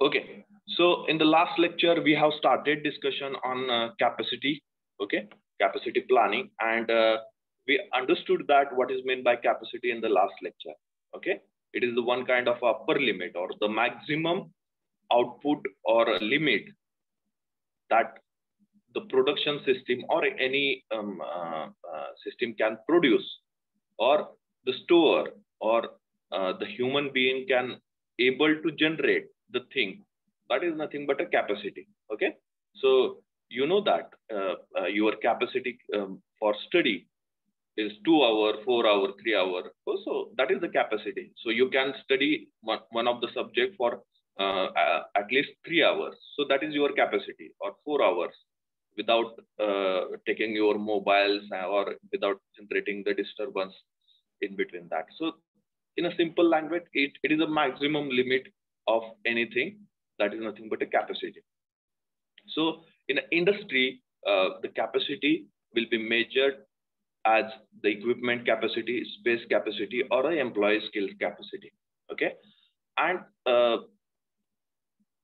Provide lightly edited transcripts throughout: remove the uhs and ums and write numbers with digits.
Okay, so in the last lecture, we have started discussion on capacity, okay, capacity planning, and we understood that what is meant by capacity in the last lecture, okay. It is the one kind of upper limit or the maximum output or a limit that the production system or any system can produce, or the store or the human being can able to generate the thing. That is nothing but a capacity. Okay, so you know that your capacity for study is 2 hour, 4 hour, 3 hour. So that is the capacity. So you can study one of the subject for at least 3 hours. So that is your capacity, or 4 hours, without taking your mobiles or without generating the disturbance in between that. So in a simple language, it is a maximum limit of anything. That is nothing but a capacity. So in an industry, the capacity will be measured as the equipment capacity, space capacity, or an employee skills capacity. Okay, and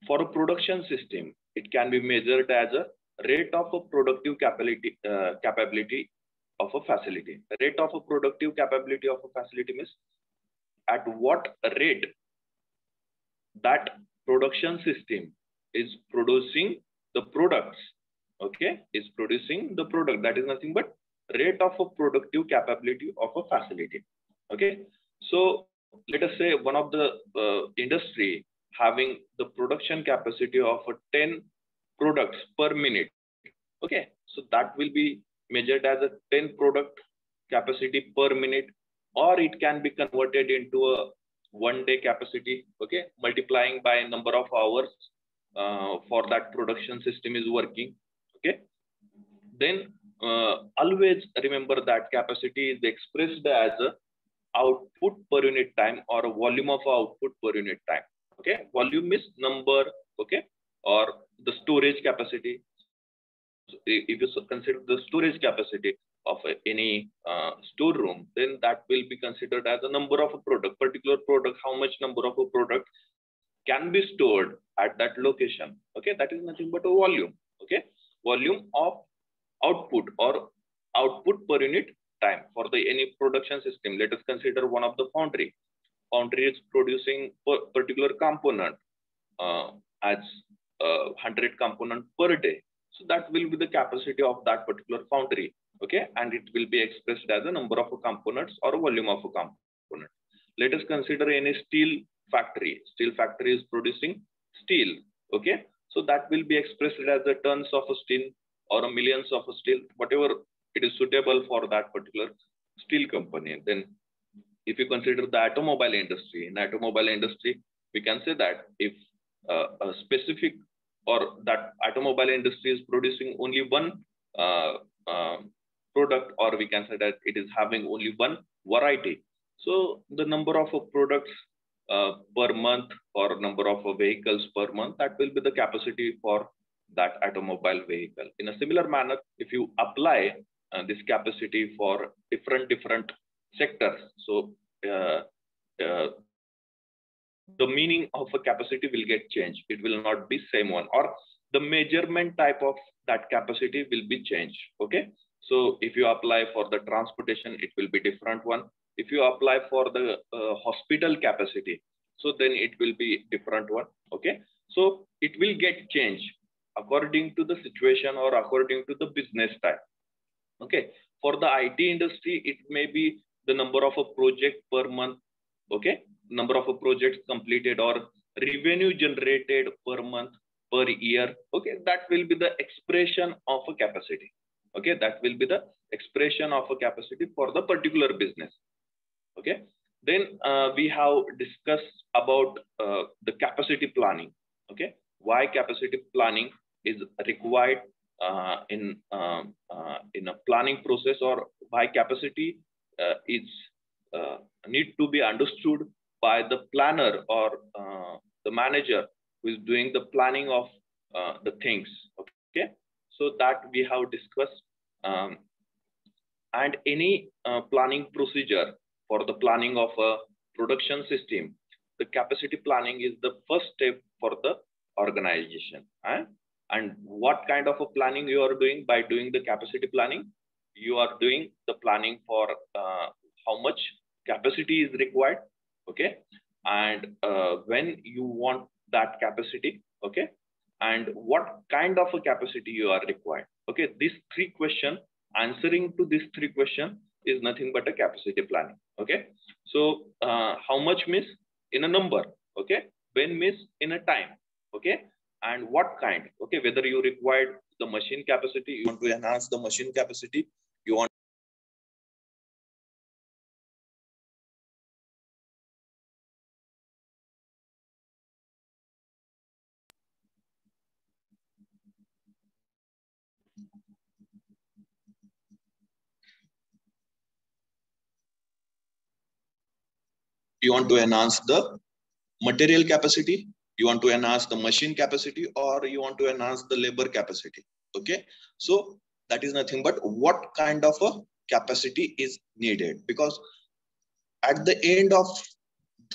for a production system, it can be measured as a rate of a productive capability of a facility. Rate of a productive capability of a facility means at what rate that production system is producing the products. Okay, is producing the product. That is nothing but rate of a productive capability of a facility. Okay, so let us say one of the industry having the production capacity of 10 products per minute. Okay, so that will be measured as a 10 product capacity per minute, or it can be converted into a 1 day capacity. Okay, multiplying by number of hours for that production system is working. Okay, then always remember that capacity is expressed as a output per unit time or a volume of output per unit time. Okay, volume is number, okay, or the storage capacity. So if you consider the storage capacity of any storeroom, then that will be considered as a number of a product, particular product, how much number of a product can be stored at that location. Okay, that is nothing but a volume. Okay, volume of output or output per unit time for the any production system. Let us consider one of the foundry. Foundry is producing particular component as 100 component per day. So that will be the capacity of that particular foundry. Okay, and it will be expressed as a number of components or a volume of a component. Let us consider any steel factory. Steel factory is producing steel. Okay, so that will be expressed as the tons of steel or a millions of steel, whatever it is suitable for that particular steel company. Then if you consider the automobile industry, in automobile industry, we can say that if a specific or that automobile industry is producing only one product, or we can say that it is having only one variety. So the number of products per month or number of vehicles per month, that will be the capacity for that automobile vehicle. In a similar manner, if you apply this capacity for different sectors, so the meaning of a capacity will get changed. It will not be same one, or the measurement type of that capacity will be changed. Okay, so if you apply for the transportation, it will be different one. If you apply for the hospital capacity, so then it will be different one. Okay, so it will get changed according to the situation or according to the business type. Okay, for the IT industry, it may be the number of a project per month. Okay, number of projects completed or revenue generated per month, per year. Okay, that will be the expression of a capacity. Okay, that will be the expression of a capacity for the particular business. Okay, then we have discussed about the capacity planning. Okay, why capacity planning is required in a planning process, or why capacity is need to be understood by the planner or the manager who is doing the planning of the things. Okay, so that we have discussed, and any planning procedure for the planning of a production system, the capacity planning is the first step for the organization. And what kind of a planning you are doing by doing the capacity planning? You are doing the planning for how much capacity is required, okay, and when you want that capacity, okay, and what kind of a capacity you are required. Okay, these three questions, answering to these three questions is nothing but a capacity planning. Okay, so how much means in a number, okay, when means in a time, okay, and what kind, okay, whether you required the machine capacity, you want to enhance the machine capacity, you want to enhance the material capacity, you want to enhance the machine capacity, or you want to enhance the labor capacity. Okay, so that is nothing but what kind of a capacity is needed, because at the end of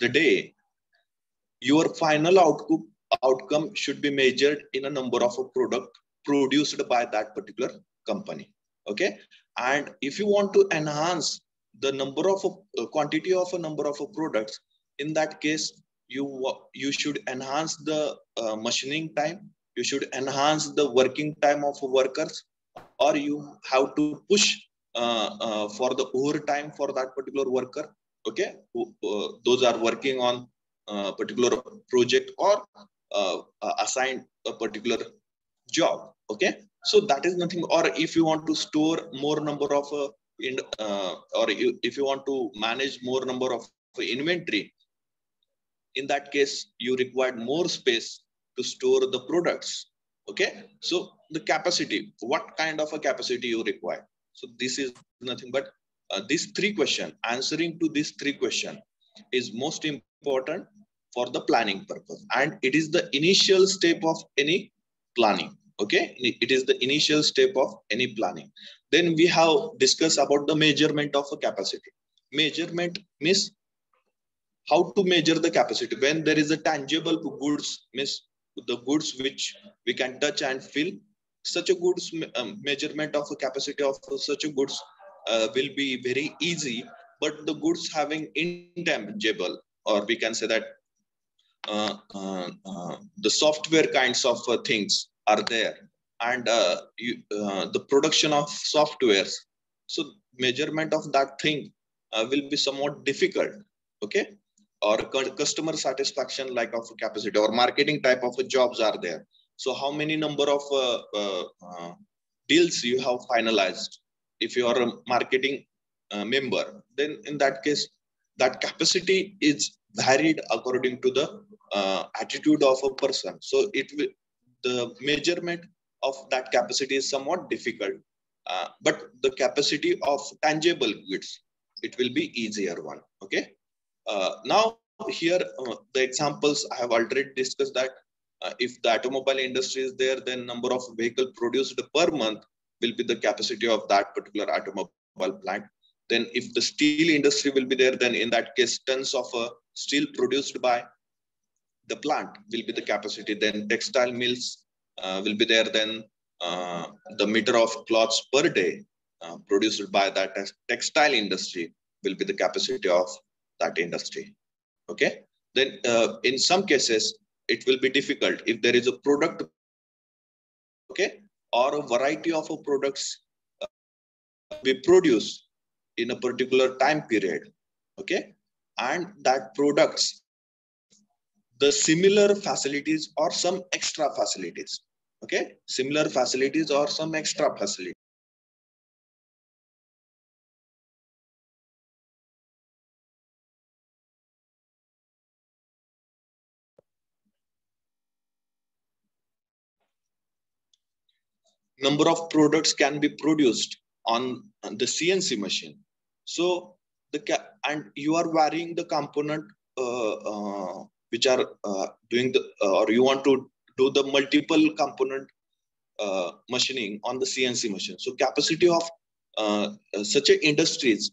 the day, your final outcome should be measured in a number of a product produced by that particular company. Okay, and if you want to enhance the number of quantity of a number of products, in that case you should enhance the machining time, you should enhance the working time of workers, or you have to push for the overtime for that particular worker, okay, those are working on particular project or assigned a particular job. Okay, so that is nothing. Or if you want to store more number of if you want to manage more number of inventory, in that case you require more space to store the products. Okay, so the capacity, what kind of a capacity you require. So this is nothing but these three questions, answering to these three questions is most important for the planning purpose, and it is the initial step of any planning. Okay, it is the initial step of any planning. Then we have discussed about the measurement of a capacity. Measurement means how to measure the capacity when there is a tangible goods, means the goods which we can touch and feel. Such a goods measurement of a capacity of such a goods will be very easy, but the goods having intangible, or we can say that the software kinds of things are there, and the production of softwares, so measurement of that thing will be somewhat difficult. Okay, or customer satisfaction like of capacity or marketing type of jobs are there. So how many number of deals you have finalized? If you are a marketing member, then in that case that capacity is varied according to the attitude of a person. So it will, the measurement of that capacity is somewhat difficult, but the capacity of tangible goods, it will be easier one. Okay, now here the examples I have already discussed that if the automobile industry is there, then number of vehicle produced per month will be the capacity of that particular automobile plant. Then if the steel industry will be there, then in that case tons of steel produced by the plant will be the capacity. Then textile mills will be there, then the meter of cloths per day produced by that textile industry will be the capacity of that industry. Okay, then in some cases it will be difficult if there is a product, okay, or a variety of products we produce in a particular time period. Okay, and that products the similar facilities or some extra facilities. Okay, similar facilities or some extra facilities. Number of products can be produced on the CNC machine. So and you are varying the component which are doing the or you want to do the multiple component machining on the CNC machine. So capacity of such a industries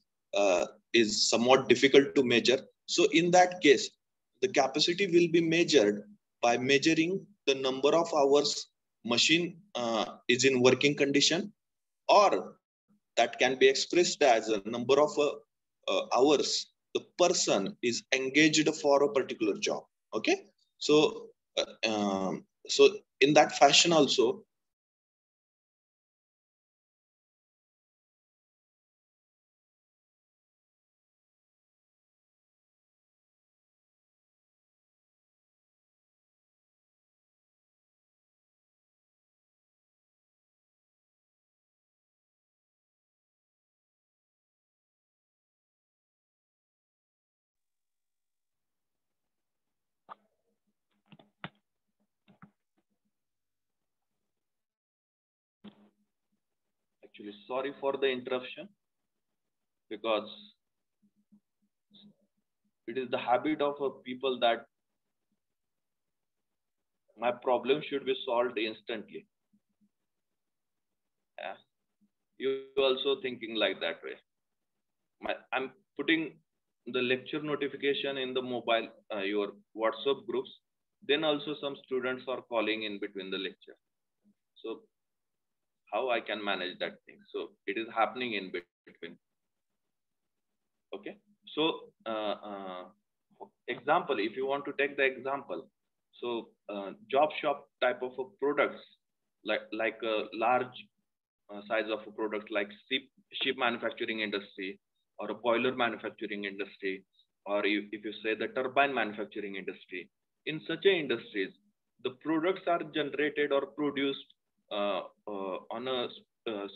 is somewhat difficult to measure. So in that case, the capacity will be measured by measuring the number of hours machine is in working condition, or that can be expressed as a number of hours the person is engaged for a particular job. Okay, so so in that fashion also, Actually, sorry for the interruption, because it is the habit of people that my problem should be solved instantly. Yeah. You also thinking like that way. I'm putting the lecture notification in the mobile, your WhatsApp groups. Then also some students are calling in between the lecture. So how I can manage that thing? So it is happening in between. Okay. So example, if you want to take the example, so job shop type of products, like a large size of a product like ship manufacturing industry, or a boiler manufacturing industry, or if you say the turbine manufacturing industry. In such a industries, the products are generated or produced on a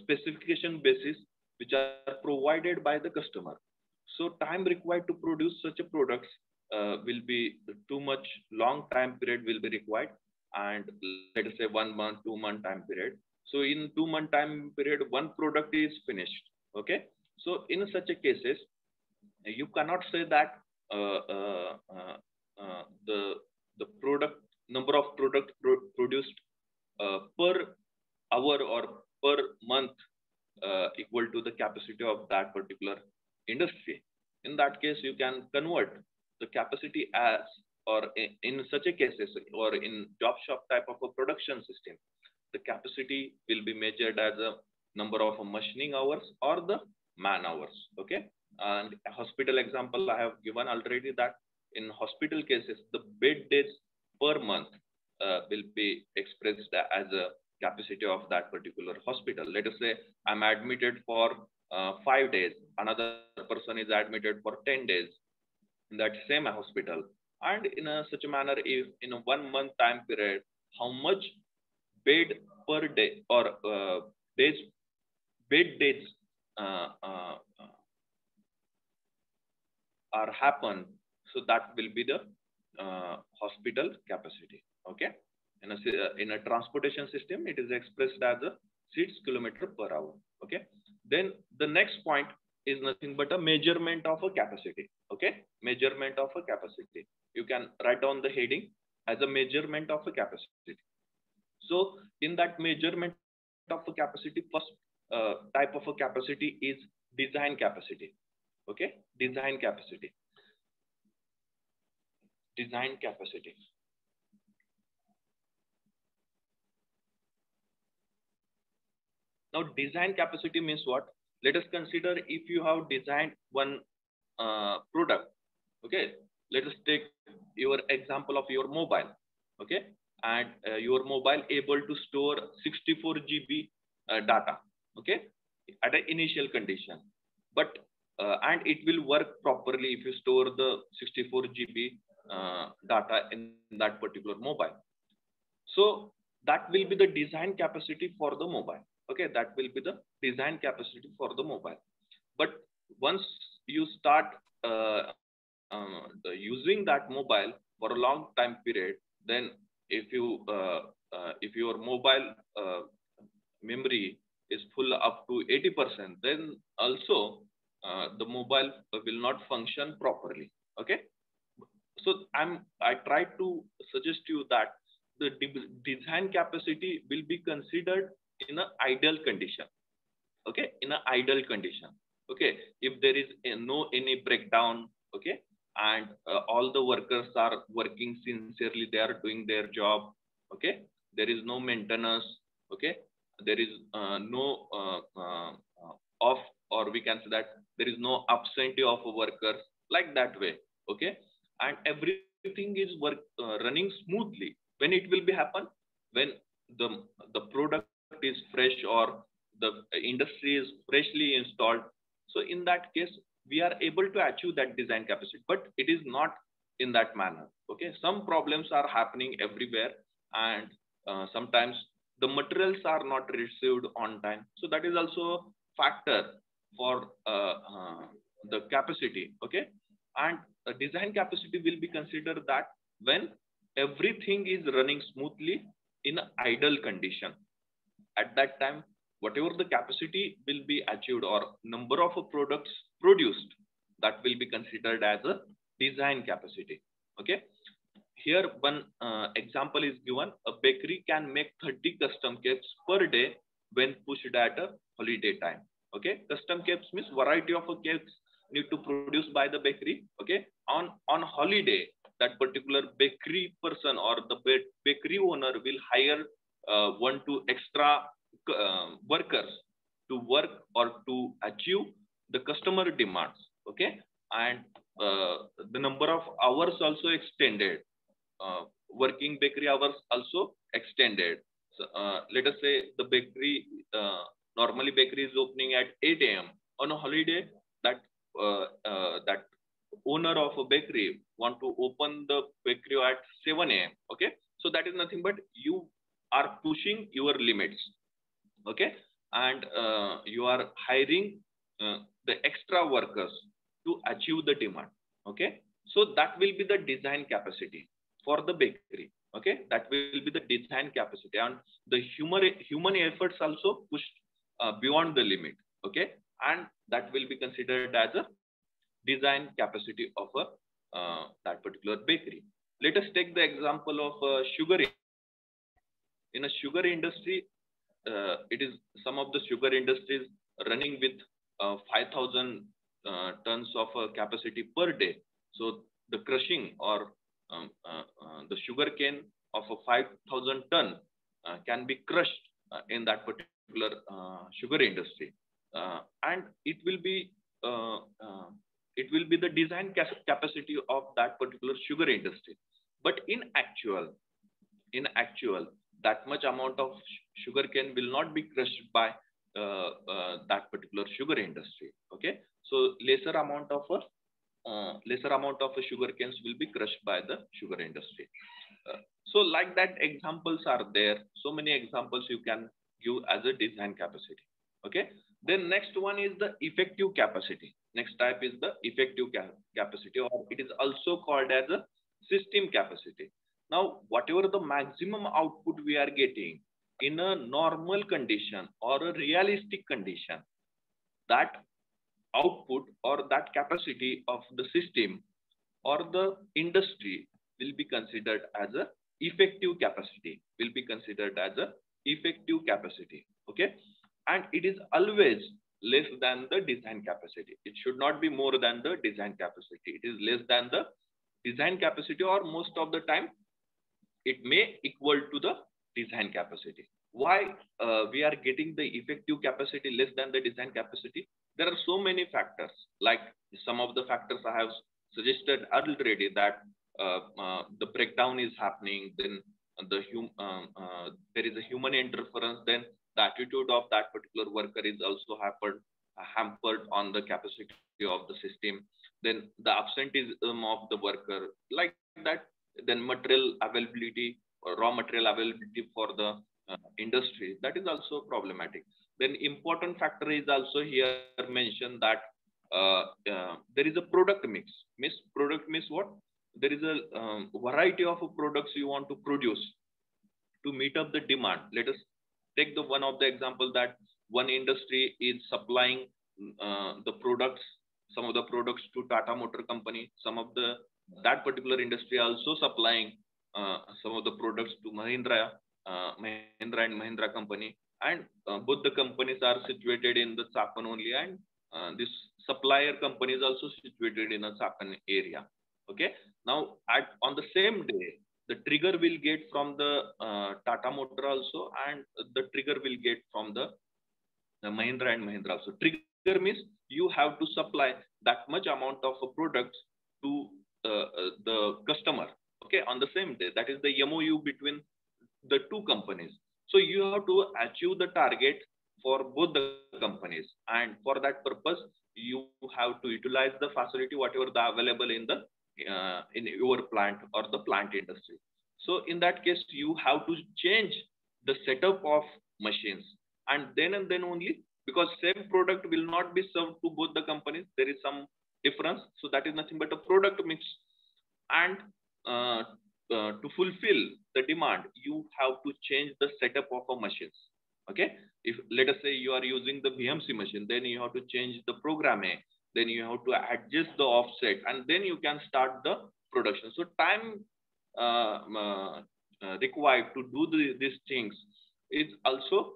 specification basis, which are provided by the customer. So time required to produce such a products will be too much. Long time period will be required, and let us say 1 month, 2 month time period. So in 2 month time period, one product is finished. Okay. So in such a cases, you cannot say that the product number of product produced per hour or per month equal to the capacity of that particular industry. In that case, you can convert the capacity as, or in such a cases, or in job shop type of a production system, the capacity will be measured as a number of machining hours or the man hours. Okay. And a hospital example I have given already, that in hospital cases, the bed days per month will be expressed as a capacity of that particular hospital. Let us say I'm admitted for 5 days, another person is admitted for 10 days in that same hospital. And in such a manner, if in a 1 month time period, how much bed per day or days, bed days are happen, so that will be the hospital capacity. Okay. In a transportation system, it is expressed as a 6 km per hour. Okay. Then the next point is nothing but a measurement of a capacity. Okay. Measurement of a capacity. You can write down the heading as a measurement of a capacity. So in that measurement of a capacity, first type of a capacity is design capacity. Okay. Design capacity. Design capacity. Now, design capacity means what? Let us consider if you have designed one product. Okay. Let us take your example of your mobile. Okay. And your mobile able to store 64 GB data. Okay. At an initial condition. But and it will work properly if you store the 64 GB data in that particular mobile. So that will be the design capacity for the mobile. Okay, that will be the design capacity for the mobile. But once you start using that mobile for a long time period, then if your mobile memory is full up to 80%, then also the mobile will not function properly. Okay. So I try to suggest you that the design capacity will be considered in an ideal condition. Okay, in an ideal condition. Okay, if there is no any breakdown. Okay, and all the workers are working sincerely, they are doing their job. Okay, there is no maintenance. Okay, there is no off, or we can say that there is no absentee of workers, like that way. Okay, and everything is running smoothly. When it will be happen? When the product is fresh, or the industry is freshly installed. So in that case, we are able to achieve that design capacity, but it is not in that manner. Okay, some problems are happening everywhere, and sometimes the materials are not received on time. So that is also factor for the capacity. Okay, and design capacity will be considered that when everything is running smoothly in idle condition. At that time, whatever the capacity will be achieved, or number of products produced, that will be considered as a design capacity. Okay, here one example is given. A bakery can make 30 custom cakes per day when pushed at a holiday time. Okay, custom cakes means variety of cakes need to produce by the bakery. Okay, on holiday, that particular bakery person or the bakery owner will hire one to extra workers to work or to achieve the customer demands. Okay, and the number of hours also extended. Working bakery hours also extended. So, let us say the bakery, normally bakery is opening at 8 a.m. On a holiday, that owner of a bakery want to open the bakery at 7 a.m. Okay, so that is nothing but you are pushing your limits. Okay, and you are hiring the extra workers to achieve the demand. Okay, so that will be the design capacity for the bakery. Okay, that will be the design capacity, and the human efforts also pushed beyond the limit. Okay, and that will be considered as a design capacity of a that particular bakery. Let us take the example of sugar. In a sugar industry, it is some of the sugar industries running with 5,000 tons of capacity per day. So the crushing or the sugar cane of a 5,000 ton can be crushed in that particular sugar industry, and it will be the design capacity of that particular sugar industry. But in actual, that much amount of sugar cane will not be crushed by that particular sugar industry. Okay, so lesser amount of sugar canes will be crushed by the sugar industry. So like that, examples are there. So many examples you can give as a design capacity. Okay, then next one is the effective capacity. Next type is the effective capacity, or it is also called as a system capacity. Now, whatever the maximum output we are getting in a normal condition or a realistic condition, that output or that capacity of the system or the industry will be considered as a effective capacity, Okay, and it is always less than the design capacity. It should not be more than the design capacity. It is less than the design capacity, or most of the time it may equal to the design capacity. Why we are getting the effective capacity less than the design capacity? There are so many factors. Like some of the factors I have suggested already, that the breakdown is happening, then there is a human interference, then the attitude of that particular worker is also hampered on the capacity of the system, then the absenteeism of the worker, like that, then material availability or raw material availability for the industry, that is also problematic. Then important factor is also here mentioned, that there is a product mix. Product mix what? There is a variety of products you want to produce to meet up the demand. Let us take the one of the example, that one industry is supplying the products, some of the products to Tata Motor Company, that particular industry also supplying some of the products to Mahindra and Mahindra Company, and both the companies are situated in the Chakan only, and this supplier company is also situated in a Chakan area. Okay, now on the same day, The trigger will get from the Tata Motor also, and the trigger will get from the Mahindra and Mahindra also. Trigger means you have to supply that much amount of products to the customer, okay, on the same day. That is the MOU between the two companies. So you have to achieve the target for both the companies, and for that purpose you have to utilize the facility whatever the available in the in your plant or the plant industry. So in that case you have to change the setup of machines, and then only, because same product will not be served to both the companies, there is some difference. So that is nothing but a product mix, and to fulfill the demand you have to change the setup of a machines. Okay, if let us say you are using the BMC machine, then you have to change the programming, then you have to adjust the offset, and then you can start the production. So time required to do these things is also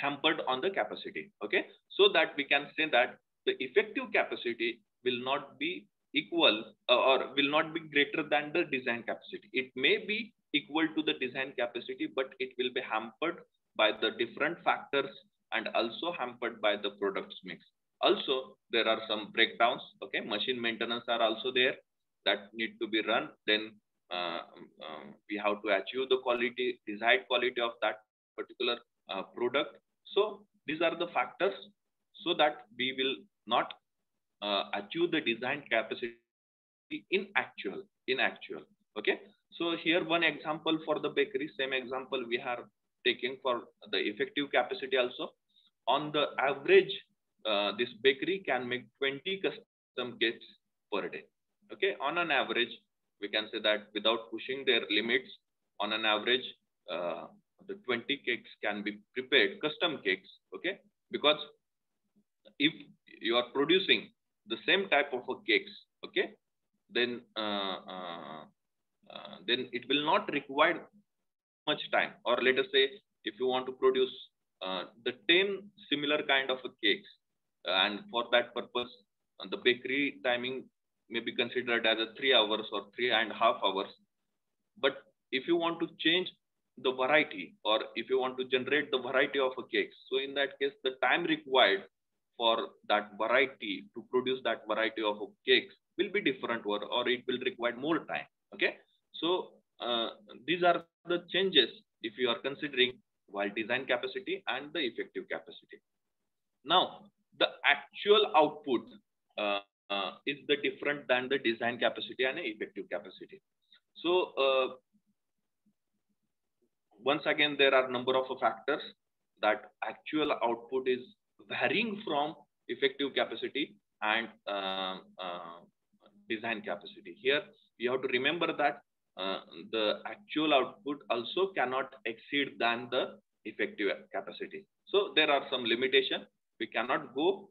hampered on the capacity. Okay, so that we can say that the effective capacity will not be equal or will not be greater than the design capacity. It may be equal to the design capacity, but it will be hampered by the different factors and also hampered by the products mix. Also, there are some breakdowns. Okay, machine maintenance are also there that need to be run. Then we have to achieve the quality, desired quality of that particular product. So these are the factors so that we will not achieve the design capacity in actual. Okay, so here one example for the bakery, same example we are taking for the effective capacity also. On the average, this bakery can make 20 custom cakes per day. Okay, on an average, we can say that without pushing their limits, on an average, the 20 cakes can be prepared, custom cakes. Okay, because if you are producing the same type of cakes, okay, then it will not require much time. Or let us say if you want to produce the 10 similar kind of cakes, and for that purpose the bakery timing may be considered as a 3 hours or 3.5 hours. But if you want to change the variety, or if you want to generate the variety of cakes, so in that case the time required for that variety to produce that variety of cakes will be different, or it will require more time. Okay, so these are the changes if you are considering while design capacity and the effective capacity. Now the actual output is the different than the design capacity and effective capacity. So once again there are number of factors that actual output is varying from effective capacity and design capacity. Here you have to remember that the actual output also cannot exceed than the effective capacity. So there are some limitations. We cannot go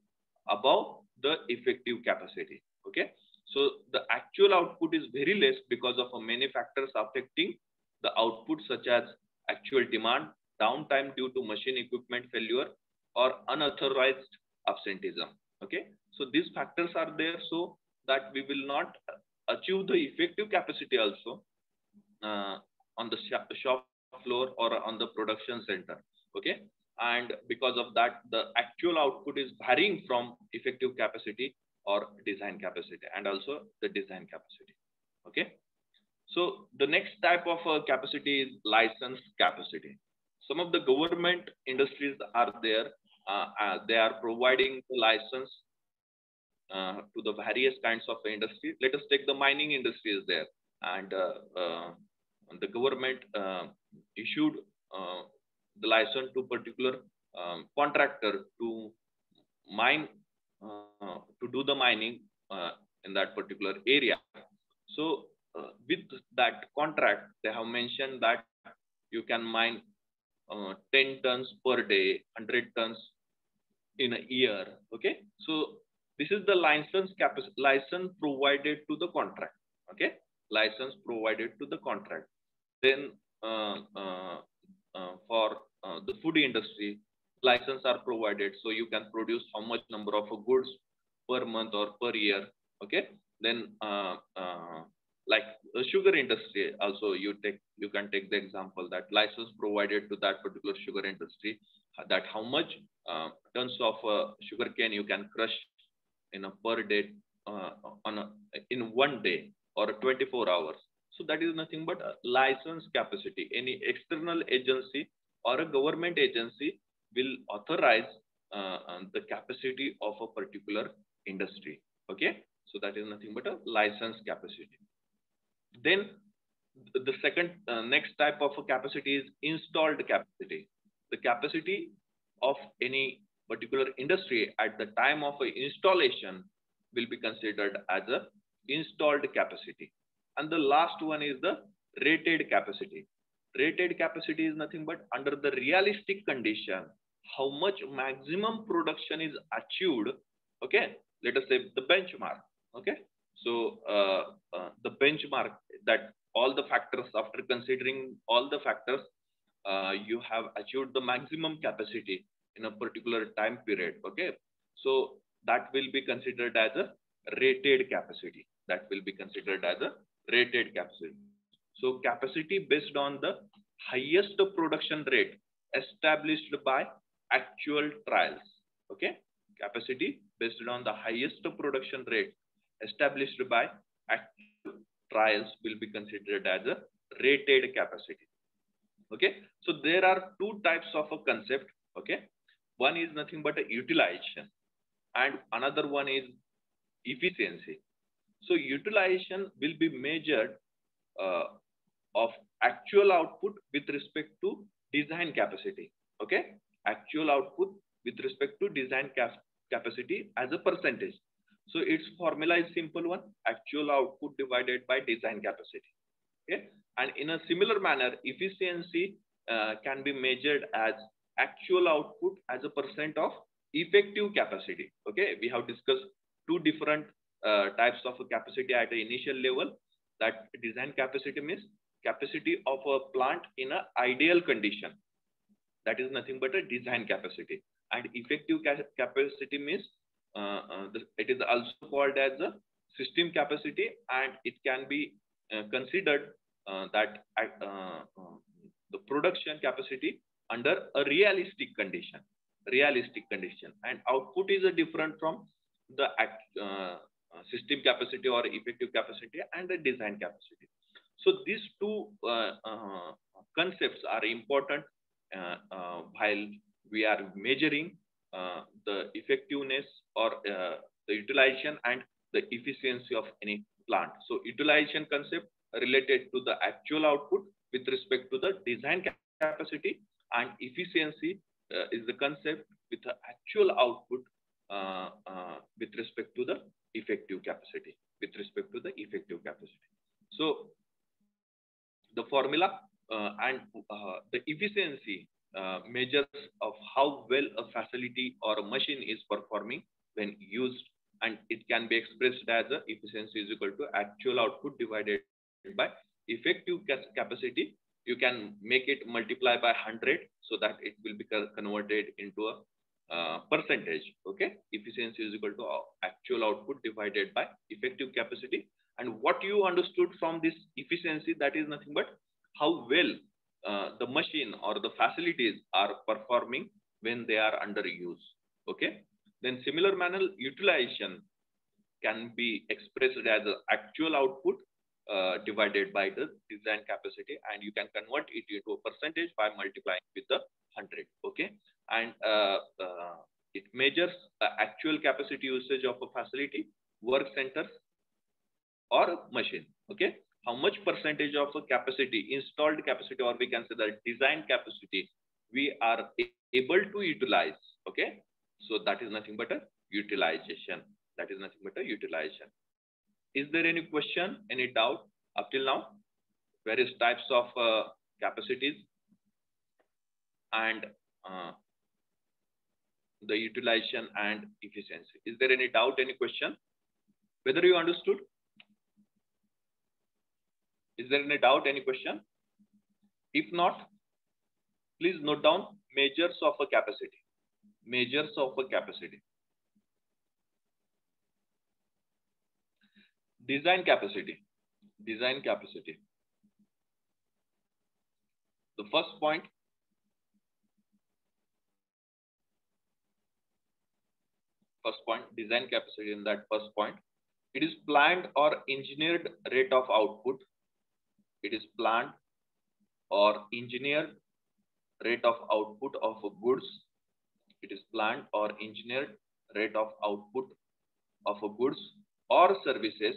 above the effective capacity. Okay, so the actual output is very less because of many factors affecting the output, such as actual demand, downtime due to machine equipment failure, or unauthorized absenteeism. Okay, so these factors are there so that we will not achieve the effective capacity also on the shop floor or on the production center. Okay, and because of that the actual output is varying from effective capacity or design capacity, and also the design capacity. Okay, so the next type of capacity is license capacity. Some of the government industries are there. They are providing the license to the various kinds of industry. Let us take the mining industry is there, and the government issued the license to particular contractor to mine, to do the mining in that particular area. So with that contract, they have mentioned that you can mine 10 tons per day, 100 tons in a year. Okay, so this is the license provided to the contract. Okay, license provided to the contract. Then for the food industry, license are provided, so you can produce how much number of goods per month or per year. Okay, then like the sugar industry also, you can take the example that license provided to that particular sugar industry, that how much tons of sugar cane you can crush in a per day, in one day or 24 hours. So that is nothing but a license capacity. Any external agency or a government agency will authorize the capacity of a particular industry. Okay, so that is nothing but a license capacity. Then the second next type of a capacity is installed capacity. The capacity of any particular industry at the time of installation will be considered as a installed capacity. And the last one is the rated capacity. Rated capacity is nothing but under the realistic condition, how much maximum production is achieved. Okay, let us say the benchmark. Okay, so the benchmark, that all the factors, after considering all the factors, you have achieved the maximum capacity in a particular time period. Okay, so that will be considered as a rated capacity. That will be considered as a rated capacity. So capacity based on the highest production rate established by actual trials. Okay, capacity based on the highest production rate established by actual trials will be considered as a rated capacity. Okay, so there are two types of a concept. Okay, one is nothing but a utilization and another one is efficiency. So utilization will be measured of actual output with respect to design capacity. Okay, actual output with respect to design capacity as a percentage. So its formula is simple one: actual output divided by design capacity. Okay, and in a similar manner, efficiency can be measured as actual output as a percent of effective capacity. Okay, we have discussed two different types of capacity at the initial level. That design capacity means capacity of a plant in an ideal condition. That is nothing but a design capacity. And effective capacity means it is also called as a system capacity, and it can be considered that the production capacity under a realistic condition. And output is different from the system capacity or effective capacity and the design capacity. So these two concepts are important while we are measuring the effectiveness or the utilization and the efficiency of any plant. So utilization concept related to the actual output with respect to the design capacity, and efficiency is the concept with the actual output with respect to the effective capacity. So the formula and the efficiency measures of how well a facility or a machine is performing when used, and it can be expressed as a efficiency is equal to actual output divided by effective capacity. You can make it multiply by 100 so that it will be converted into a percentage. Okay, efficiency is equal to actual output divided by effective capacity. And what you understood from this efficiency, that is nothing but how well the machine or the facilities are performing when they are under use. Okay, then similar manner, utilization can be expressed as actual output divided by the design capacity, and you can convert it into a percentage by multiplying with the 100. Okay, and it measures actual capacity usage of a facility, work centers, or machine. Okay, how much percentage of a capacity, installed capacity, or we can say the design capacity, we are able to utilize. Okay, so that is nothing but a utilization. Is there any question, any doubt up till now? Various types of capacities and the utilization and efficiency. Is there any doubt, any question? Whether you understood? Is there any doubt, any question? If not, please note down measures of a capacity. Design capacity. design capacity. The first point, design capacity. In that first point, it is planned or engineered rate of output. It is planned or engineered rate of output of goods. It is planned or engineered rate of output of goods or services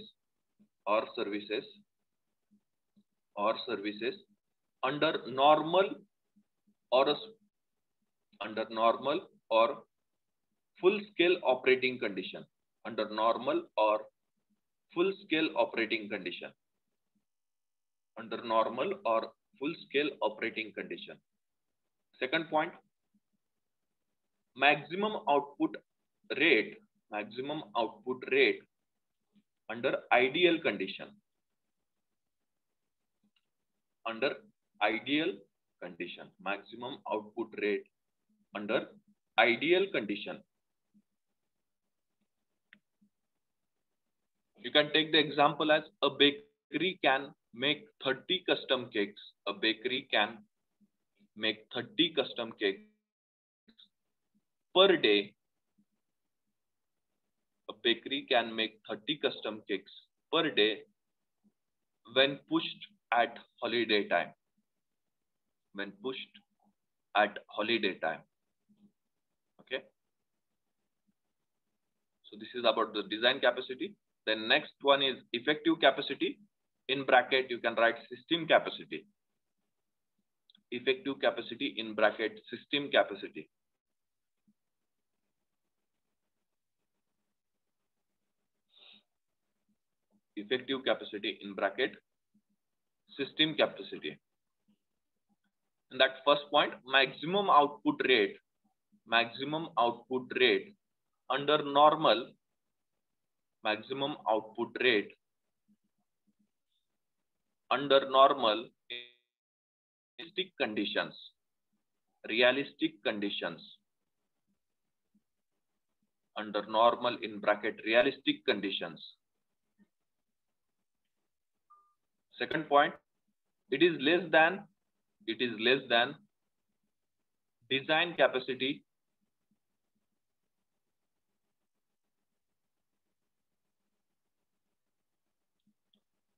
under normal or full scale operating condition. Under normal or full scale operating condition. Under normal or full scale operating condition. Second point, maximum output rate under ideal condition. Under ideal condition, maximum output rate under ideal condition. You can take the example as a bakery can make 30 custom cakes. A bakery can make 30 custom cakes per day. A bakery can make 30 custom cakes per day when pushed at holiday time. When pushed at holiday time. Okay. So this is about the design capacity. Then next one is effective capacity. In bracket, you can write system capacity. Effective capacity in bracket, system capacity. Effective capacity in bracket, system capacity. And that first point, maximum output rate under normal, maximum output rate under normal realistic conditions, under normal in bracket realistic conditions. Second point, it is less than design capacity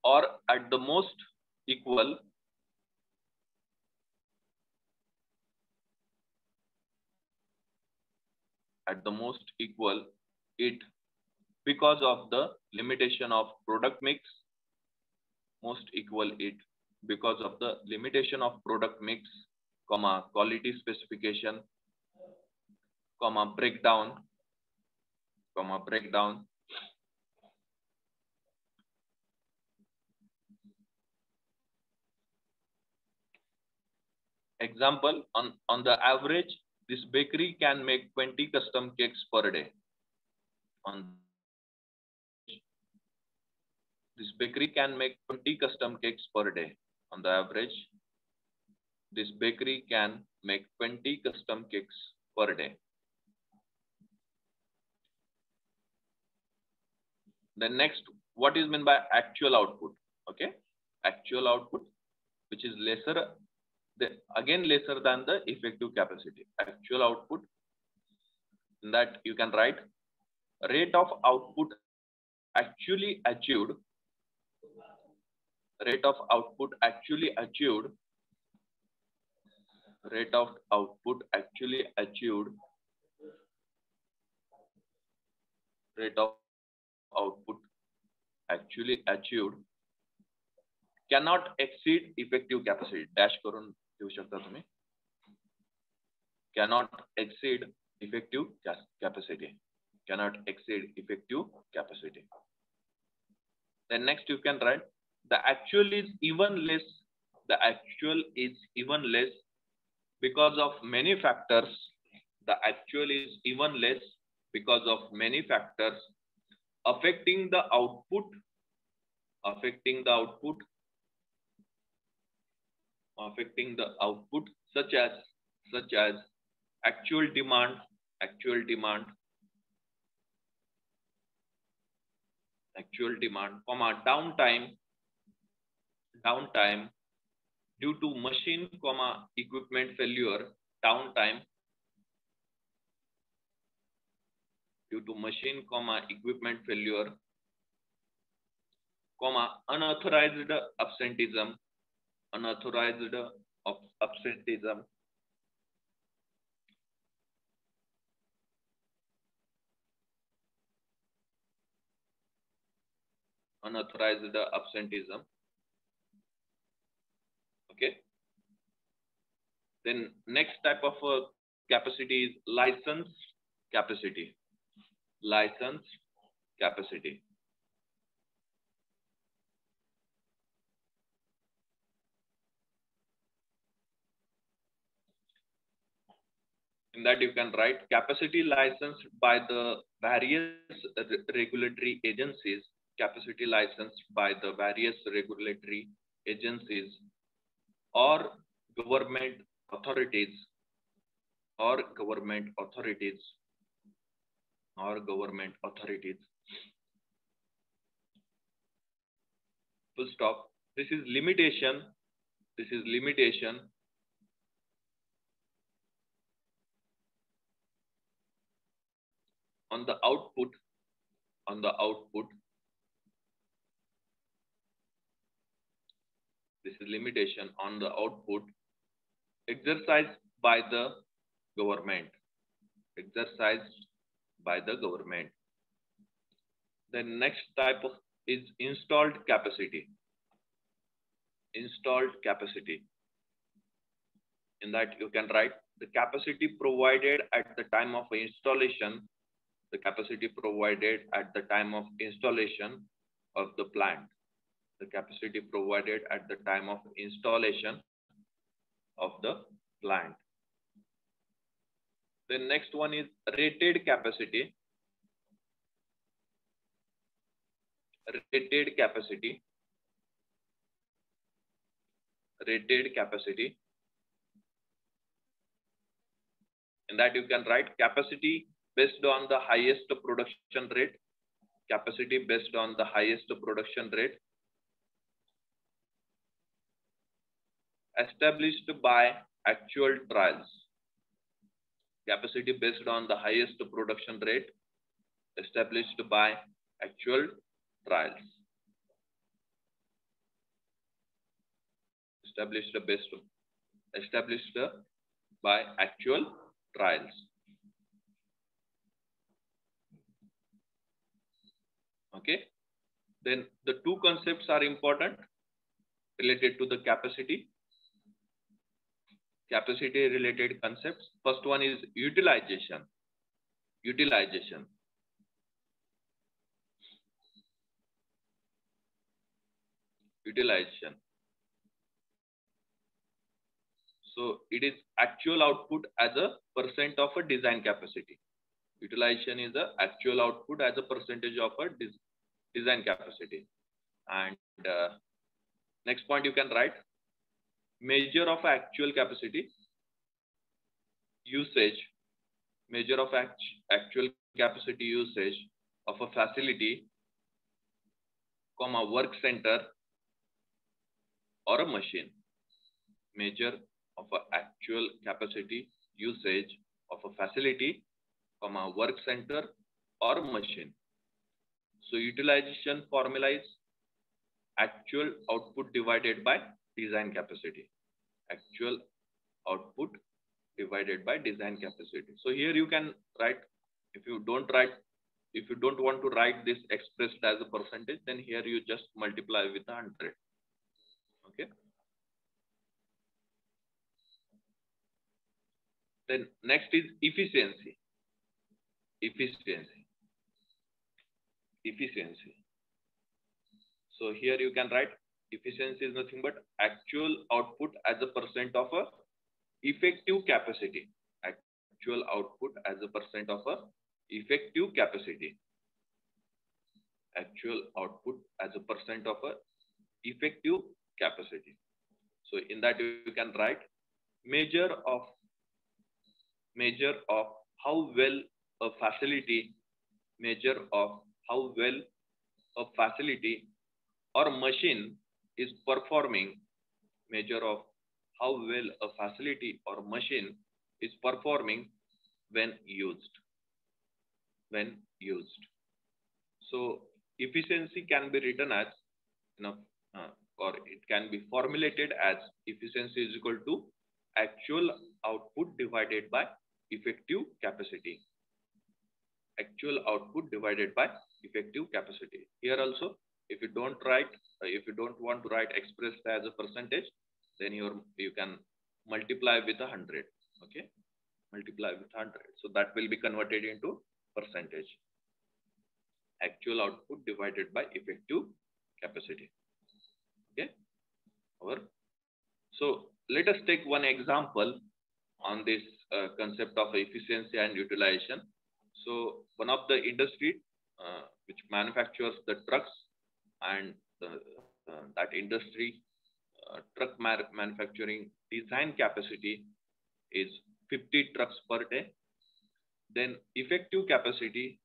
or at the most equal it because of the limitation of product mix, most equal it because of the limitation of product mix, comma, quality specification, comma, breakdown. Example, on the average, this bakery can make 20 custom cakes per day. This bakery can make 20 custom cakes per day. On the average, this bakery can make 20 custom cakes per day. Then next, what is meant by actual output? Okay, actual output, which is lesser than the effective capacity. Actual output, in that you can write rate of output actually achieved. Rate of output actually achieved. Rate of output actually achieved. Rate of output actually achieved cannot exceed effective capacity. Dash करून देऊ शकता तुम्ही. Cannot exceed effective capacity. Cannot exceed effective capacity. Then next you can write the actual is even less. The actual is even less because of many factors. The actual is even less because of many factors affecting the output. Affecting the output such as actual demand, comma, downtime, downtime due to machine, equipment failure, downtime due to machine, equipment failure, unauthorized absenteeism, unauthorized absenteeism, unauthorized absenteeism. Okay. Then next type of capacity is licensed capacity. Licensed capacity. In that you can write capacity licensed by the various regulatory agencies. Capacity licensed by the various regulatory agencies or government authorities or government authorities or government authorities. Full stop. This is limitation. This is limitation on the output. On the output. This is limitation on the output exercised by the government. Exercised by the government. The next type of is installed capacity. Installed capacity. In that you can write the capacity provided at the time of installation. The capacity provided at the time of installation of the plant. The capacity provided at the time of installation of the plant. The next one is rated capacity. Rated capacity. Rated capacity. In that you can write capacity based on the highest production rate. Capacity based on the highest production rate. Established by actual trials. Capacity based on the highest production rate established by actual trials. Established by actual trials. Okay. Then the two concepts are important related to the capacity. Capacity related concepts. First one is utilization. Utilization. Utilization. So it is actual output as a percent of a design capacity. Utilization is the actual output as a percentage of a design capacity. And next point you can write measure of actual capacity usage. Measure of actual capacity usage of a facility, work center or a machine. Measure of actual capacity usage of a facility, work center or machine. So utilization formula is actual output divided by design capacity. Actual output divided by design capacity. So here you can write, if you don't want to write this expressed as a percentage, then here you just multiply with 100. Okay. Then next is efficiency. Efficiency. Efficiency. So here you can write efficiency is nothing but actual output as a percent of a effective capacity. Actual output as a percent of a effective capacity. Actual output as a percent of a effective capacity. So in that you can write measure of how well a facility, measure of how well a facility or machine is performing, measure of how well a facility or machine is performing when used. So efficiency can be written as, or it can be formulated as efficiency is equal to actual output divided by effective capacity. Actual output divided by effective capacity. Here also, if you don't want to write expressed as a percentage, then you can multiply with 100. Okay, multiply with 100. So that will be converted into percentage. Actual output divided by effective capacity. Okay. Over. So let us take one example on this concept of efficiency and utilization. So one of the industry which manufactures the trucks, and that industry truck manufacturing design capacity is 50 trucks per day. Then effective capacity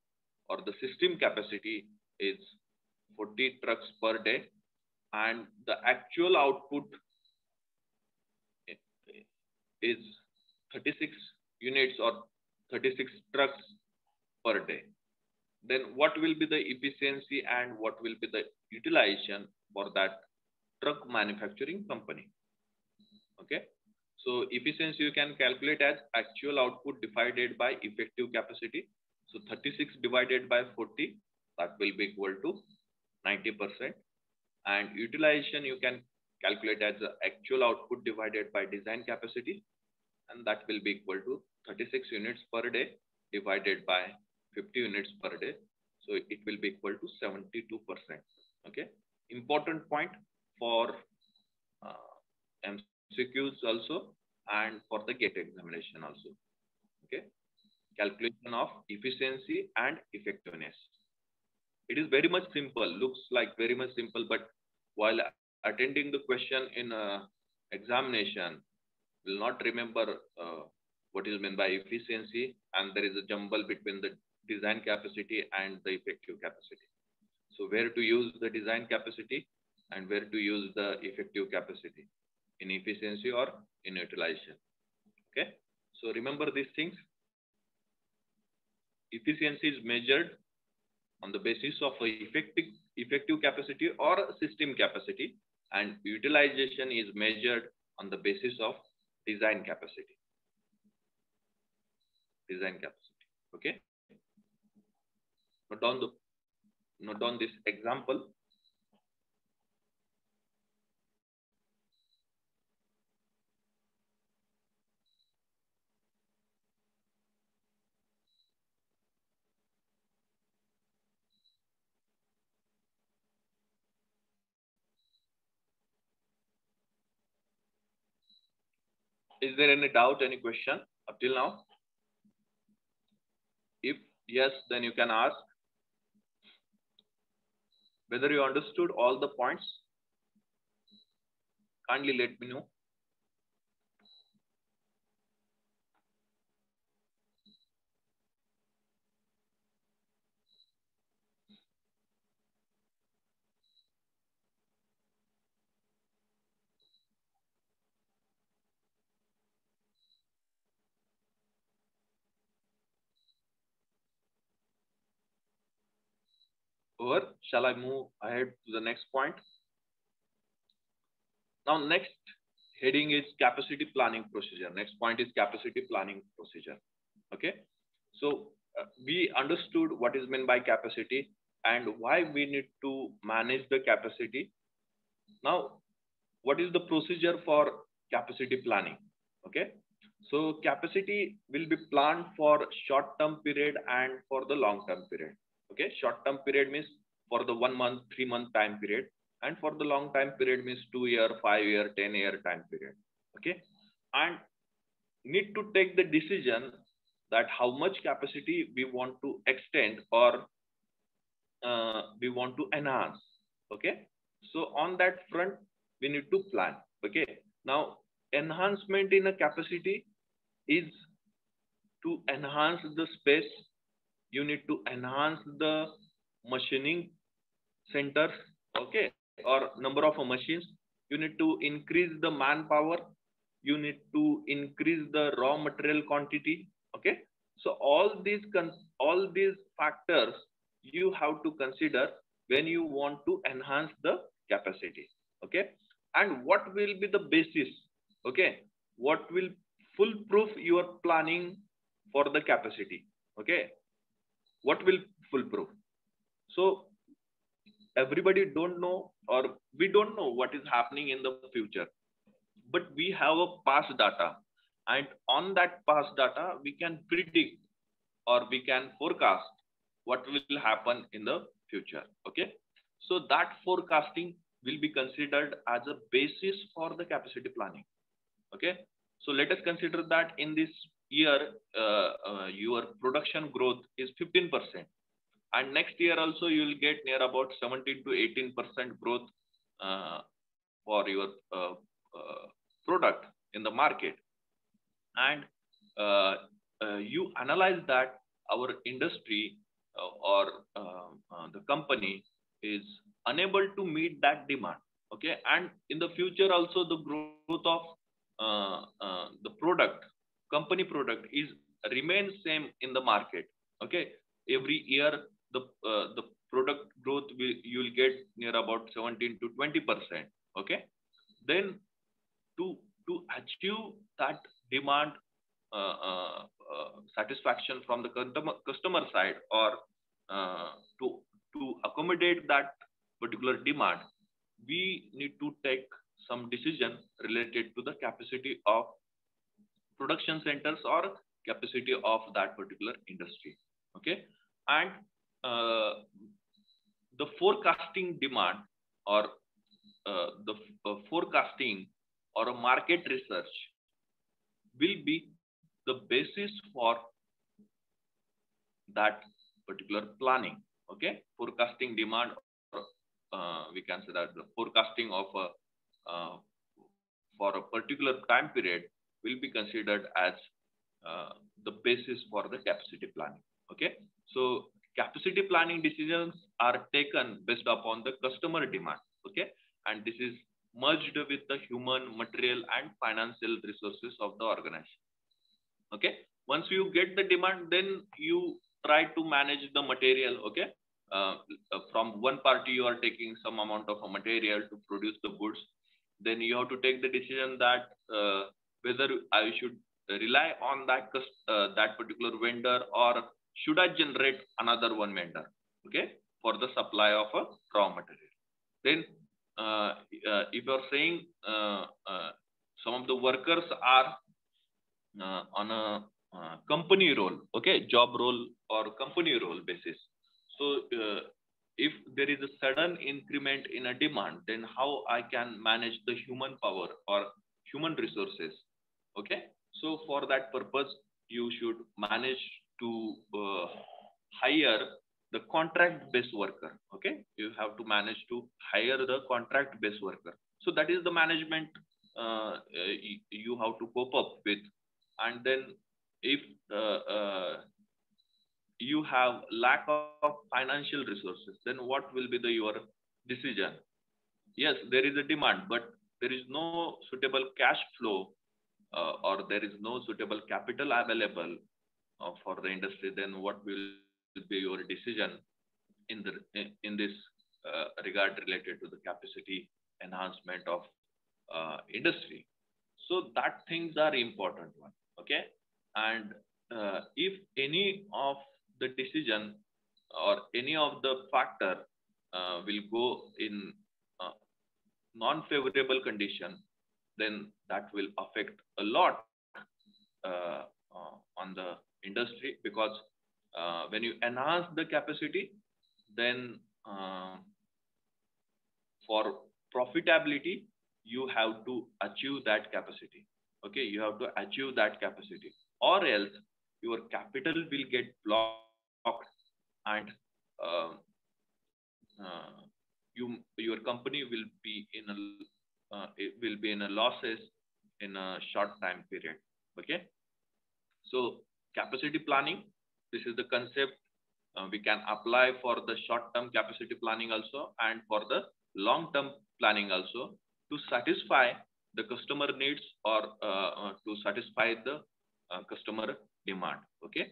or the system capacity is 40 trucks per day, and the actual output is 36 units or 36 trucks per day. Then what will be the efficiency and what will be the utilization for that truck manufacturing company? Okay, so efficiency you can calculate as actual output divided by effective capacity. So 36 divided by 40, that will be equal to 90%. And utilization you can calculate as the actual output divided by design capacity, and that will be equal to 36 units per day divided by 50 units per day. So it will be equal to 72%. Okay, important point for MCQs also and for the GATE examination also. Okay, calculation of efficiency and effectiveness. It is very much simple, looks like very much simple, but while attending the question in examination, will not remember what is meant by efficiency, and there is a jumble between the design capacity and the effective capacity. So where to use the design capacity and where to use the effective capacity, in efficiency or in utilization. Okay, so remember these things. Efficiency is measured on the basis of effective capacity or system capacity, and utilization is measured on the basis of design capacity. Okay, note down this example. Is there any doubt, any question up till now? If yes, then you can ask whether you understood all the points. Kindly let me know. Or shall I move ahead to the next point? Now, next heading is capacity planning procedure. Next point is capacity planning procedure. Okay, so we understood what is meant by capacity and why we need to manage the capacity. Now, what is the procedure for capacity planning? Okay, so capacity will be planned for short-term period and for the long-term period. Okay, short-term period means for the 1 month, 3 month time period, and for the long time period means 2 year, 5 year, 10 year time period. Okay, and need to take the decision that how much capacity we want to extend or we want to enhance. Okay, so on that front we need to plan. Okay, now enhancement in a capacity is to enhance the space. You need to enhance the machining centers. Okay, or number of machines. You need to increase the manpower. You need to increase the raw material quantity. Okay. So all these factors you have to consider when you want to enhance the capacity. Okay. And what will be the basis? Okay. What will foolproof your planning for the capacity? Okay. What will foolproof? So everybody don't know, or we don't know what is happening in the future, but we have a past data, and on that past data we can predict or we can forecast what will happen in the future. Okay. So that forecasting will be considered as a basis for the capacity planning. Okay. So let us consider that in this year your production growth is 15%, and next year also you will get near about 17 to 18% growth for your product in the market. And you analyze that our industry or the company is unable to meet that demand. Okay. And in the future also the growth of the product, company product, is remains same in the market. Okay. Every year the product growth you will get near about 17 to 20%. Okay. Then to achieve that demand satisfaction from the customer side, or to accommodate that particular demand, we need to take some decision related to the capacity of production centers or capacity of that particular industry. Okay. And the forecasting demand, or the forecasting or a market research will be the basis for that particular planning. Okay. Forecasting demand, we can say that the forecasting of for a particular time period will be considered as the basis for the capacity planning. Okay. So capacity planning decisions are taken based upon the customer demand. Okay. And this is merged with the human, material, and financial resources of the organization. Okay. Once you get the demand, then you try to manage the material. Okay. From one party you are taking some amount of a material to produce the goods. Then you have to take the decision that whether I should rely on that particular vendor, or should I generate another one vendor, okay, for the supply of a raw material. Then if you're saying some of the workers are on a company role, okay, job role or company role basis. So if there is a sudden increment in a demand, then how I can manage the human power or human resources. Okay. So for that purpose, you should manage to hire the contract-based worker. Okay. You have to manage to hire the contract-based worker. So that is the management you have to cope up with. And then if you have lack of financial resources, then what will be your decision? Yes, there is a demand, but there is no suitable cash flow or there is no suitable capital available for the industry. Then what will be your decision in this regard related to the capacity enhancement of industry? So that things are important one. Okay. And if any of the decision or any of the factor will go in non-favorable condition, then that will affect a lot on the industry, because when you enhance the capacity, then for profitability, you have to achieve that capacity. Okay, you have to achieve that capacity, or else your capital will get blocked, and your company will be in a losses in a short time period. Okay, so capacity planning, this is the concept we can apply for the short-term capacity planning also, and for the long-term planning also to satisfy the customer needs or to satisfy the customer demand. Okay.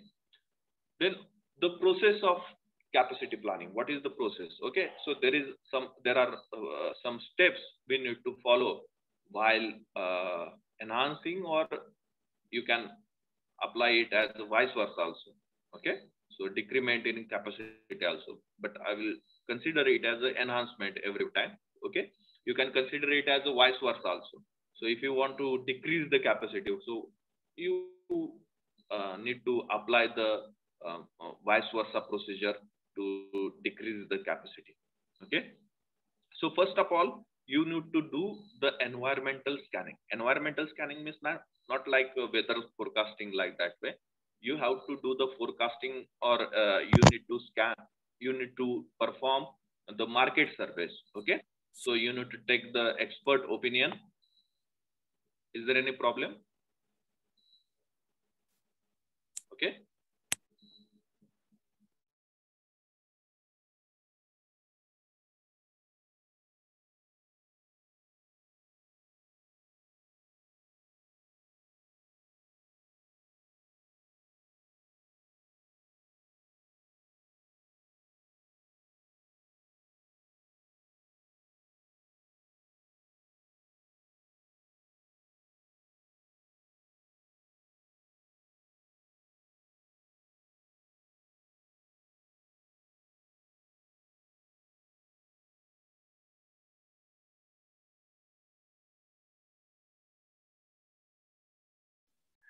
Then the process of capacity planning. What is the process? Okay. So there are some steps we need to follow while enhancing, or you can apply it as vice versa also. Okay. So decrement in capacity also, but I will consider it as an enhancement every time. Okay. You can consider it as a vice versa also. So if you want to decrease the capacity, so you need to apply the vice versa procedure to decrease the capacity. Okay. So first of all, you need to do the environmental scanning. Environmental scanning means not like weather forecasting like that way. You have to do the forecasting, or you need to scan, you need to perform the market surveys. Okay. So you need to take the expert opinion. Is there any problem? Okay.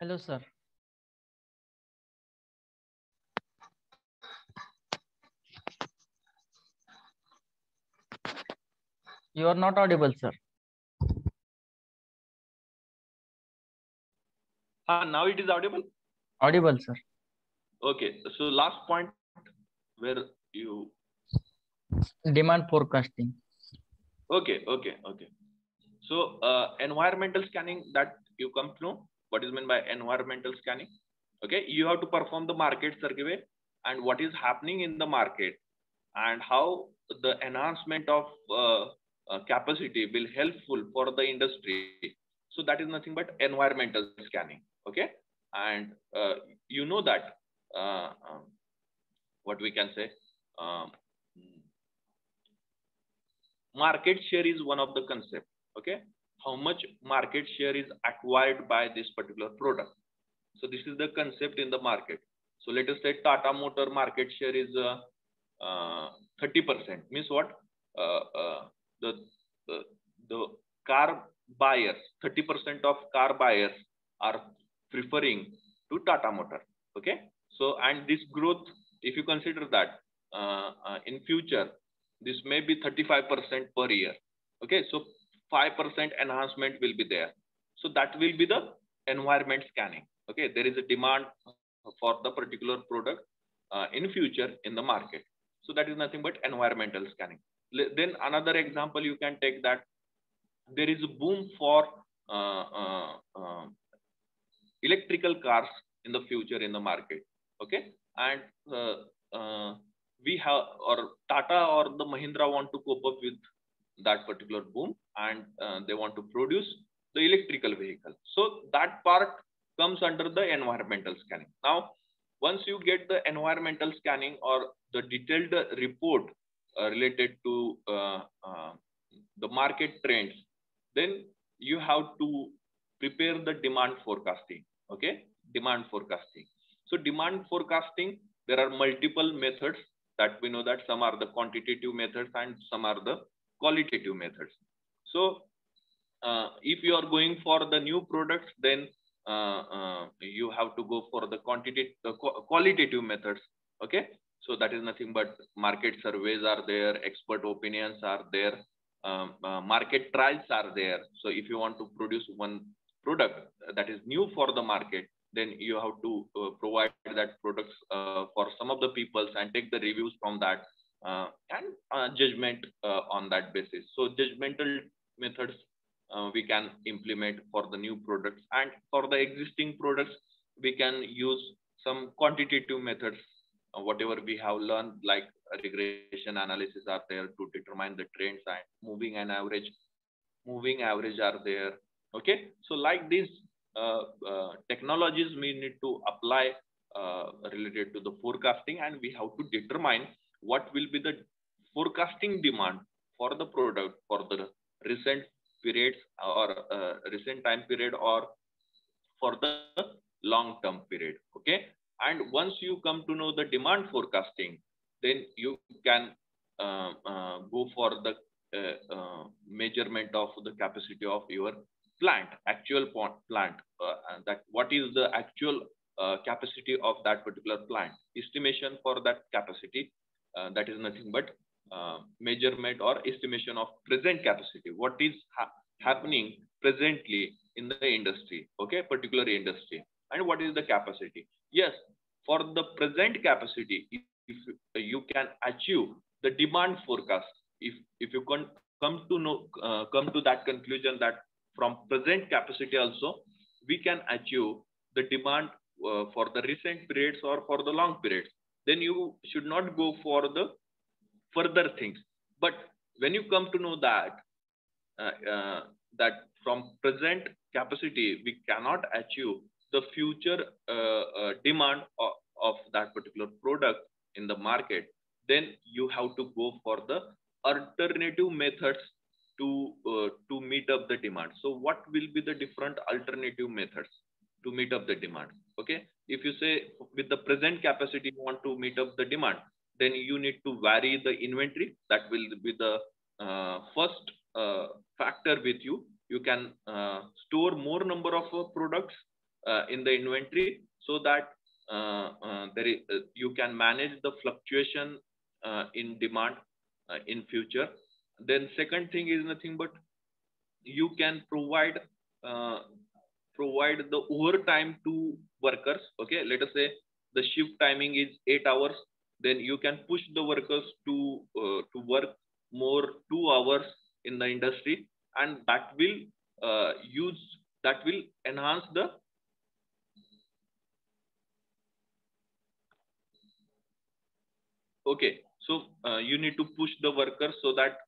Hello, sir. You are not audible, sir. Now it is audible? Audible, sir. Okay. So last point where you... Demand forecasting. Okay. So environmental scanning, that you come to know what is meant by environmental scanning. Okay. You have to perform the market survey and what is happening in the market and how the enhancement of capacity will helpful for the industry. So that is nothing but environmental scanning. Okay. And you know that what we can say, market share is one of the concept. Okay. How much market share is acquired by this particular product. So this is the concept in the market. So let us say Tata Motor market share is 30%. Means what? The car buyers, 30% of car buyers are preferring to Tata Motor. Okay. So, and this growth, if you consider that in future, this may be 35% per year. Okay. So 5% enhancement will be there. So that will be the environment scanning. Okay. There is a demand for the particular product in future in the market. So that is nothing but environmental scanning. Then another example you can take, that there is a boom for electrical cars in the future in the market. Okay. And we have, or Tata or the Mahindra want to cope up with that particular boom, and they want to produce the electrical vehicle. So that part comes under the environmental scanning. Now, once you get the environmental scanning or the detailed report related to the market trends, then you have to prepare the demand forecasting. Okay. Demand forecasting. So demand forecasting, there are multiple methods that we know, that some are the quantitative methods and some are the qualitative methods. So if you are going for the new products, then you have to go for the qualitative methods. Okay. So that is nothing but market surveys are there, expert opinions are there, market trials are there. So if you want to produce one product that is new for the market, then you have to provide that products for some of the peoples and take the reviews from that and judgment on that basis. So judgmental methods we can implement for the new products, and for the existing products we can use some quantitative methods, whatever we have learned, like regression analysis are there to determine the trends, and moving average are there. Okay, so like these technologies we need to apply related to the forecasting, and we have to determine what will be the forecasting demand for the product for the recent periods or recent time period or for the long term period. Okay, and once you come to know the demand forecasting, then you can go for the measurement of the capacity of your plant, actual plant, that what is the actual capacity of that particular plant. Estimation for that capacity, that is nothing but measurement or estimation of present capacity. What is happening presently in the industry, okay, particular industry, and what is the capacity. Yes, for the present capacity, if you can achieve the demand forecast, if you can come to that conclusion that from present capacity also we can achieve the demand for the recent periods or for the long periods, then you should not go for the further things. But when you come to know that that from present capacity we cannot achieve the future demand of that particular product in the market, then you have to go for the alternative methods to meet up the demand. So what will be the different alternative methods to meet up the demand? Okay, if you say with the present capacity you want to meet up the demand, then you need to vary the inventory. That will be the first factor with you. You can store more number of products in the inventory so that you can manage the fluctuation in demand in future. Then second thing is nothing but you can provide the overtime to workers. Okay, let us say the shift timing is 8 hours, then you can push the workers to work more 2 hours in the industry, and that will enhance the okay. So you need to push the workers so that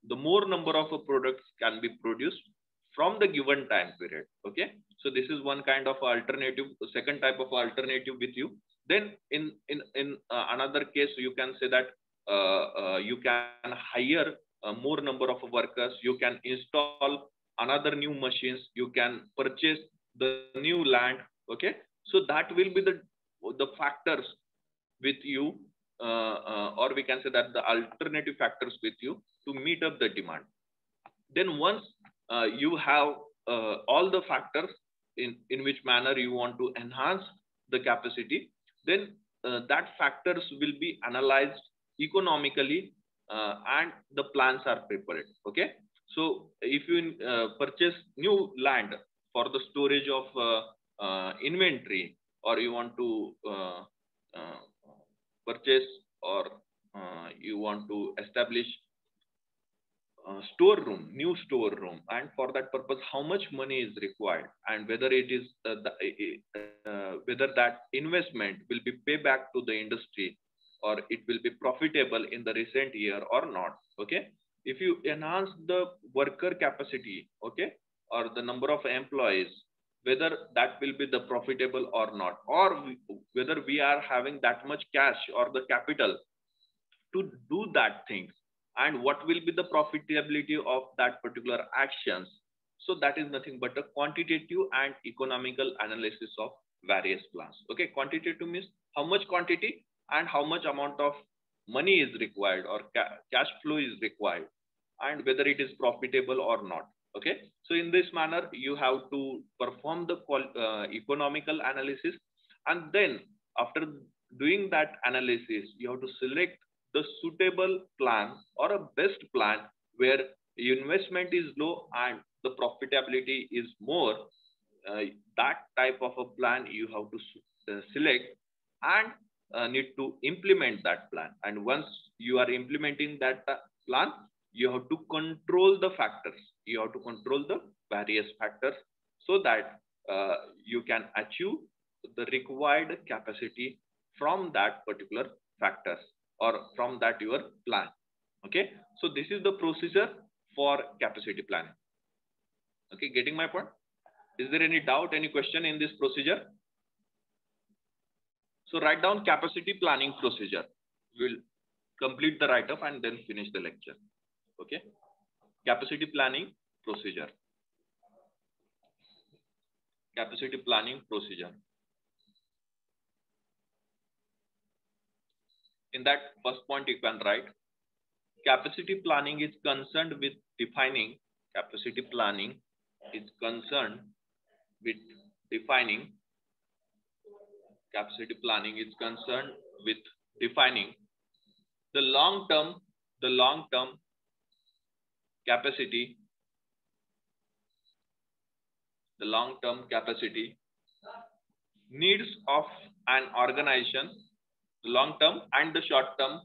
the more number of products can be produced from the given time period. Okay, so this is one kind of alternative. Second type of alternative with you. Then in another case, you can say that you can hire more number of workers. You can install another new machines. You can purchase the new land. Okay, so that will be the factors with you, or we can say that the alternative factors with you to meet up the demand. Then once you have all the factors in which manner you want to enhance the capacity, then that factors will be analyzed economically and the plans are prepared. Okay, so if you purchase new land for the storage of inventory, or you want to purchase or you want to establish storeroom, new storeroom, and for that purpose how much money is required, and whether it is whether that investment will be payback to the industry or it will be profitable in the recent year or not. Okay, if you enhance the worker capacity, okay, or the number of employees, whether that will be the profitable or not, or whether we are having that much cash or the capital to do that things, and what will be the profitability of that particular actions. So that is nothing but a quantitative and economical analysis of various plans. Okay, quantitative means how much quantity and how much amount of money is required or cash flow is required, and whether it is profitable or not. Okay, so in this manner you have to perform the economical analysis, and then after doing that analysis you have to select the suitable plan or a best plan where investment is low and the profitability is more. That type of a plan you have to select and need to implement that plan. And once you are implementing that plan, you have to control the factors. You have to control the various factors so that you can achieve the required capacity from that particular factors. or from that your plan. Okay, so this is the procedure for capacity planning. Okay, getting my point? Is there any doubt, any question in this procedure? So write down capacity planning procedure. We'll complete the write-up and then finish the lecture. Okay, capacity planning procedure. Capacity planning procedure. In that first point you can write, capacity planning is concerned with defining, capacity planning is concerned with defining, capacity planning is concerned with defining the long-term capacity, the long-term capacity needs of an organization, the long-term and the short-term